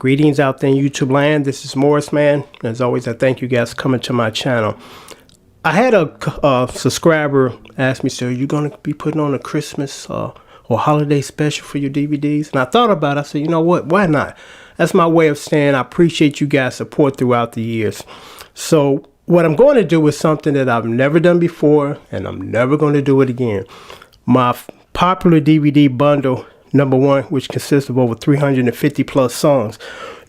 Greetings out there in YouTube land. This is Morris, man. As always, I thank you guys for coming to my channel. I had a subscriber ask me, so are you going to be putting on a Christmas or holiday special for your DVDs? And I thought about it. I said, you know what? Why not? That's my way of saying I appreciate you guys' support throughout the years. So what I'm going to do is something that I've never done before, and I'm never going to do it again. My popular DVD bundle, number one, which consists of over 350 plus songs,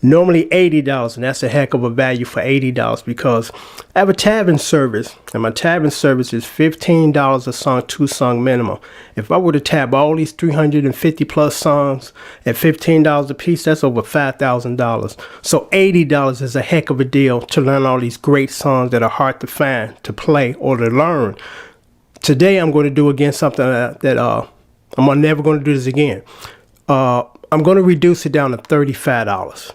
normally $80, and that's a heck of a value for $80 because I have a tabbing service, and my tabbing service is $15 a song, 2-song minimum. If I were to tab all these 350 plus songs at $15 a piece, that's over $5,000. So $80 is a heck of a deal to learn all these great songs that are hard to find, to play, or to learn. Today I'm going to do again something that I'm never going to do this again. I'm going to reduce it down to $35.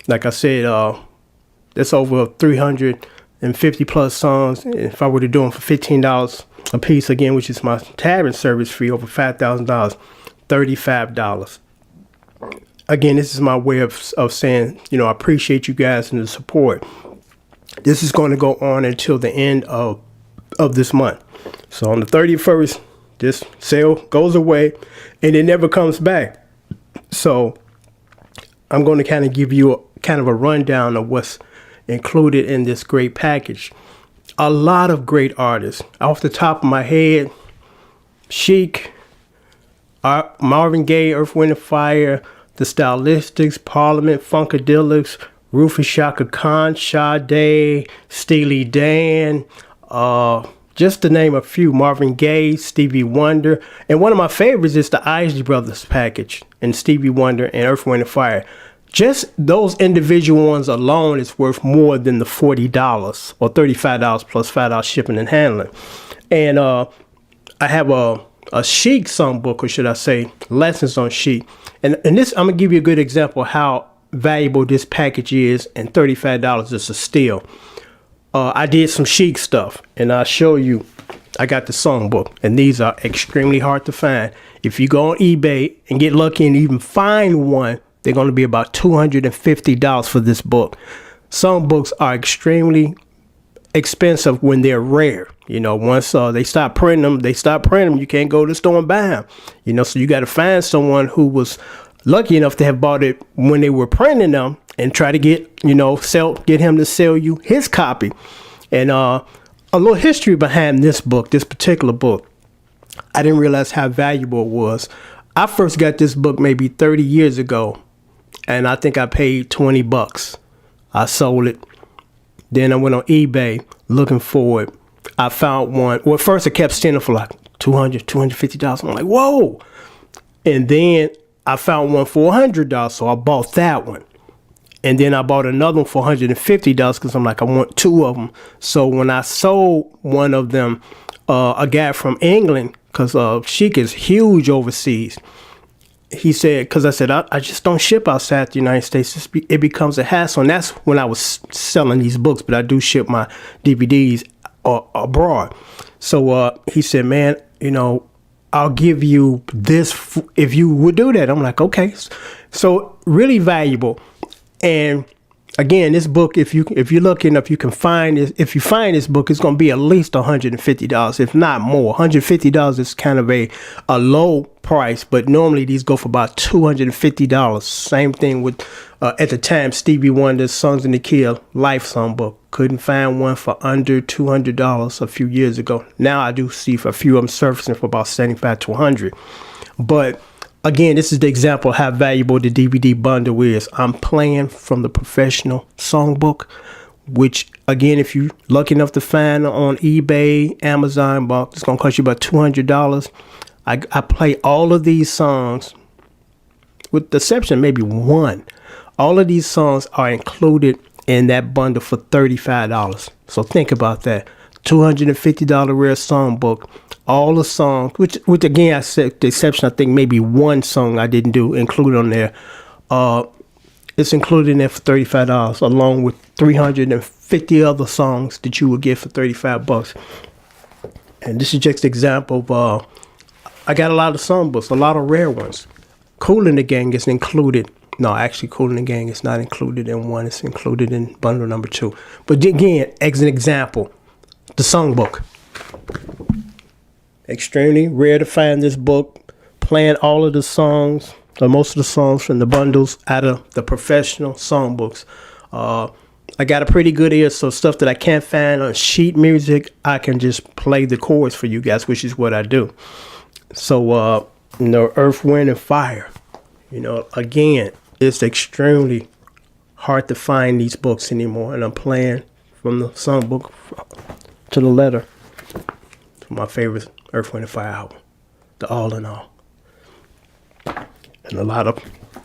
Like I said, that's over 350 plus songs. If I were to do them for $15 a piece, again, which is my tabbing service fee, over $5,000, $35. Again, this is my way of saying, you know, I appreciate you guys and the support. This is going to go on until the end of this month. So on the 31st, this sale goes away and it never comes back. So I'm going to kind of give you a rundown of what's included in this great package. A lot of great artists. Off the top of my head, Chic, Marvin Gaye, Earth, Wind & Fire, The Stylistics, Parliament, Funkadelics, Rufus Shaka Khan, Sade, Steely Dan, just to name a few, Marvin Gaye, Stevie Wonder, and one of my favorites is the Isley Brothers package, and Stevie Wonder and Earth, Wind & Fire. Just those individual ones alone is worth more than the $40 or $35 plus $5 shipping and handling. And I have a Chic songbook, or should I say, lessons on Chic. And this, I'm gonna give you a good example of how valuable this package is, and $35 is a steal. I did some Chic stuff, and I'll show you. I got the songbook, and these are extremely hard to find. If you go on eBay and get lucky and even find one, they're going to be about $250 for this book. Songbooks are extremely expensive when they're rare. You know, once they stop printing them, you can't go to the store and buy them. You know, so you got to find someone who was lucky enough to have bought it when they were printing them, and try to get him to sell you his copy. And a little history behind this book, this particular book. I didn't realize how valuable it was. I first got this book maybe 30 years ago, and I think I paid $20. I sold it. Then I went on eBay looking for it. I found one. Well, first I kept seeing it for like $200, $250. I'm like, whoa. And then I found one for $100, so I bought that one. And then I bought another one for $150 because I'm like, I want two of them. So when I sold one of them, a guy from England, because Chic is huge overseas, he said, because I said, I just don't ship outside the United States. It becomes a hassle. And that's when I was selling these books, but I do ship my DVDs abroad. So he said, man, you know, I'll give you this if you would do that. I'm like, okay. So really valuable. And again, this book, if you're lucky enough, you can find this. If you find this book, it's going to be at least $150, if not more. $150 is kind of a low price, but normally these go for about $250. Same thing with at the time, Stevie Wonder's Songs in the Key of Life songbook. Couldn't find one for under $200 a few years ago. Now I do see for a few of them surfacing for about $75 to $100. But again, this is the example of how valuable the DVD bundle is. I'm playing from the professional songbook, which, again, if you're lucky enough to find on eBay, Amazon, it's going to cost you about $200. I play all of these songs, with the exception of maybe one. All of these songs are included in that bundle for $35. So think about that. $250 rare songbook. All the songs, which again, I said the exception, I think maybe one song I didn't do included on there. It's included in there for $35, along with 350 other songs that you would get for $35. And this is just an example of I got a lot of songbooks, a lot of rare ones. Kool and the Gang is included No, actually, Kool and the Gang is not included in one. It's included in bundle number 2. But again, as an example, the songbook. Extremely rare to find this book playing all of the songs, or most of the songs from the bundles out of the professional songbooks. I got a pretty good ear, so stuff that I can't find on sheet music, I can just play the chords for you guys, which is what I do. So, Earth, Wind, and Fire. Again, it's extremely hard to find these books anymore, and I'm playing from the songbook to the letter for my favorite Earth, Wind, and Fire album, the All in All. And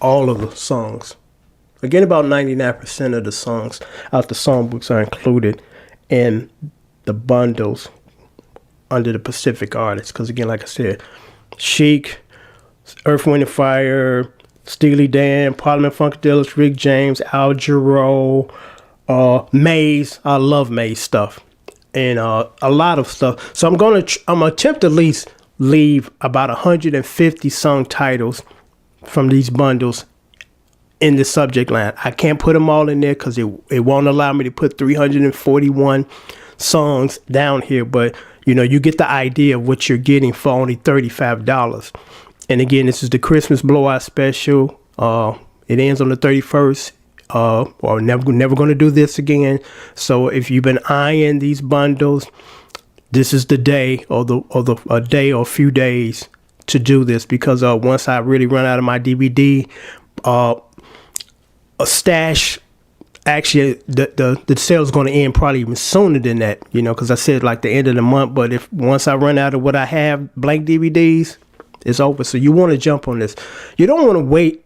all of the songs. Again, about 99% of the songs out the songbooks are included in the bundles under the Pacific artists. Because again, like I said, Chic, Earth, Wind, and Fire, Steely Dan, Parliament Funkadelic, Rick James, Al Jarreau, Maze. I love Maze stuff. And a lot of stuff. So I'm gonna attempt to at least leave about 150 song titles from these bundles in the subject line. I can't put them all in there because it won't allow me to put 341 songs down here. But you get the idea of what you're getting for only $35. And again, this is the Christmas Blowout special. It ends on the 31st. Or never going to do this again. So if you've been eyeing these bundles, this is the day, or a day or a few days to do this, because once I really run out of my DVD, a stash, actually the sale is going to end probably even sooner than that, because I said like the end of the month. But once I run out of what I have, blank DVDs, it's over. So you want to jump on this. You don't want to wait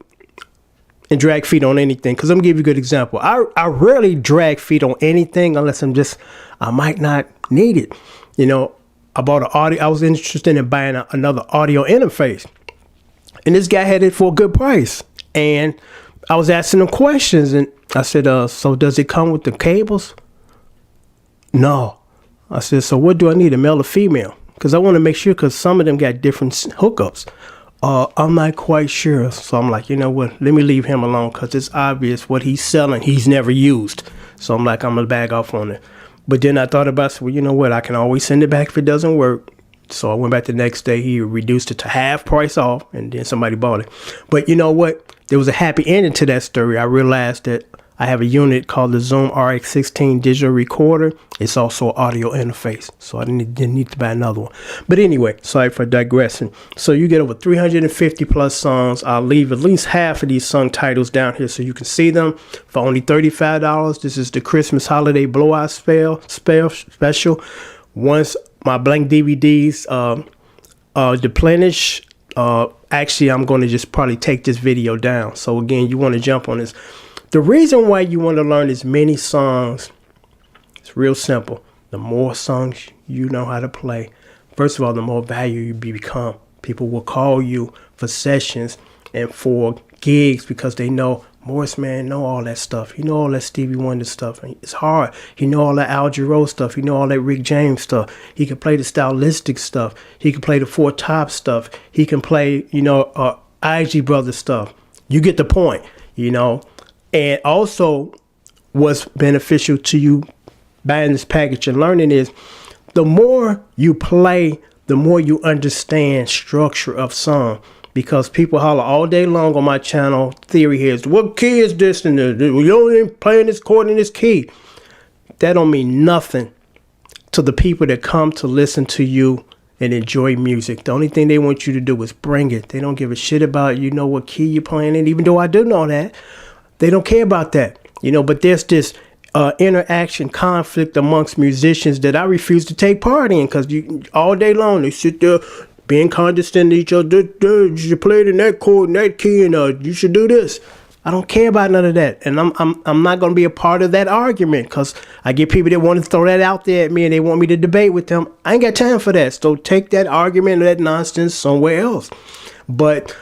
and drag feet on anything, because I'm gonna give you a good example. I rarely drag feet on anything unless I might not need it. I bought an audio. I was interested in buying another audio interface, and this guy had it for a good price. And I was asking him questions, and I said, so does it come with the cables? No. I said, so what do I need, a male or female? Because I want to make sure, because some of them got different hookups. I'm not quite sure. So I'm like, you know what? Let me leave him alone, because it's obvious what he's selling, he's never used. So I'm like, I'm going to bag off on it. But then I thought about, well, you know what? I can always send it back if it doesn't work. So I went back the next day. He reduced it to half price off, and then somebody bought it. But you know what? There was a happy ending to that story. I realized that I have a unit called the Zoom RX16 digital recorder. It's also an audio interface, so I didn't need to buy another one. But anyway, sorry for digressing. So you get over 350 plus songs. I'll leave at least half of these song titles down here so you can see them for only $35. This is the Christmas holiday blowout special. Once my blank DVDs deplenish, actually I'm going to just probably take this video down. So again, you want to jump on this. The reason why you want to learn as many songs, it's real simple. The more songs you know how to play, first of all, the more value you become. People will call you for sessions and for gigs because they know Morris, man, know all that stuff. He know all that Stevie Wonder stuff. And it's hard. He know all that Al Jarreau stuff. He know all that Rick James stuff. He can play the stylistic stuff. He can play the Four Top stuff. He can play, IG Brothers stuff. You get the point, And also, what's beneficial to you buying this package and learning is the more you play, the more you understand structure of song. Because people holler all day long on my channel, theory here is, what key is this? And you only playing this chord in this key. That don't mean nothing to the people that come to listen to you and enjoy music. The only thing they want you to do is bring it. They don't give a shit about what key you're playing in, even though I do know that. They don't care about that, but there's this interaction conflict amongst musicians that I refuse to take part in, because all day long they sit there being condescending to each other. You should play it in that chord and that key, and you should do this. I don't care about none of that, and I'm not going to be a part of that argument, because I get people that want to throw that out there at me and they want me to debate with them. I ain't got time for that. So take that argument or that nonsense somewhere else. But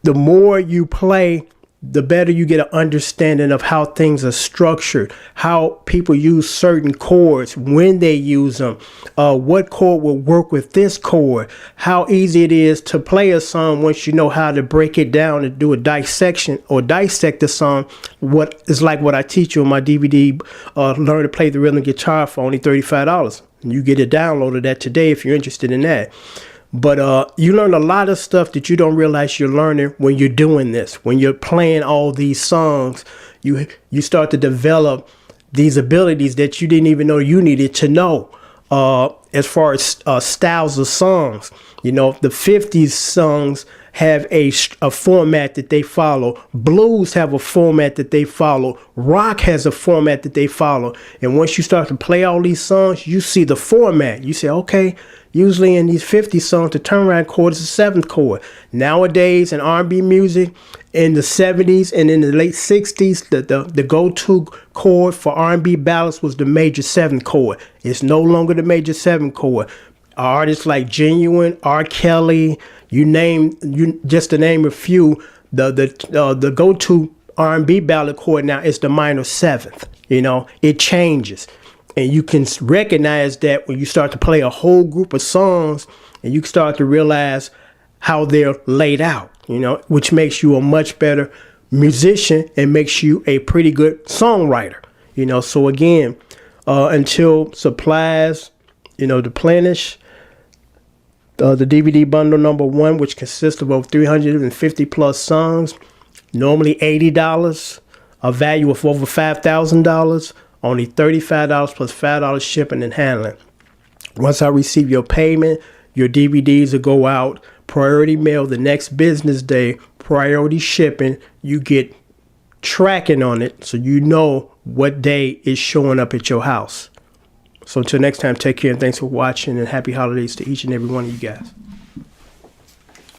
the more you play, the better you get an understanding of how things are structured, how people use certain chords, when they use them, what chord will work with this chord, how easy it is to play a song once you know how to break it down and do a dissection or dissect the song. What is like what I teach you on my DVD, Learn to Play the Rhythm Guitar for only $35. You get it downloaded that today if you're interested in that. But you learn a lot of stuff that you don't realize you're learning when you're doing this. When you're playing all these songs, you start to develop these abilities that you didn't even know you needed to know. As far as styles of songs, the 50s songs have a format that they follow. Blues have a format that they follow. Rock has a format that they follow. And once you start to play all these songs, you see the format. You say, okay, usually in these 50 songs, the turnaround chord is the seventh chord. Nowadays in R&B music, in the 70s and in the late 60s, the go-to chord for R&B ballads was the major seventh chord. It's no longer the major seventh chord. Artists like Genuine, R. Kelly, just to name a few, the go-to R&B ballad chord now is the minor seventh. It changes. And you can recognize that when you start to play a whole group of songs and you start to realize how they're laid out, which makes you a much better musician and makes you a pretty good songwriter. So again, until supplies, deplenish, the DVD bundle number 1, which consists of over 350 plus songs, normally $80, a value of over $5,000, only $35 plus $5 shipping and handling. Once I receive your payment, your DVDs will go out, priority mail the next business day, priority shipping. You get tracking on it so you know what day is showing up at your house. So until next time, take care and thanks for watching, and happy holidays to each and every one of you guys.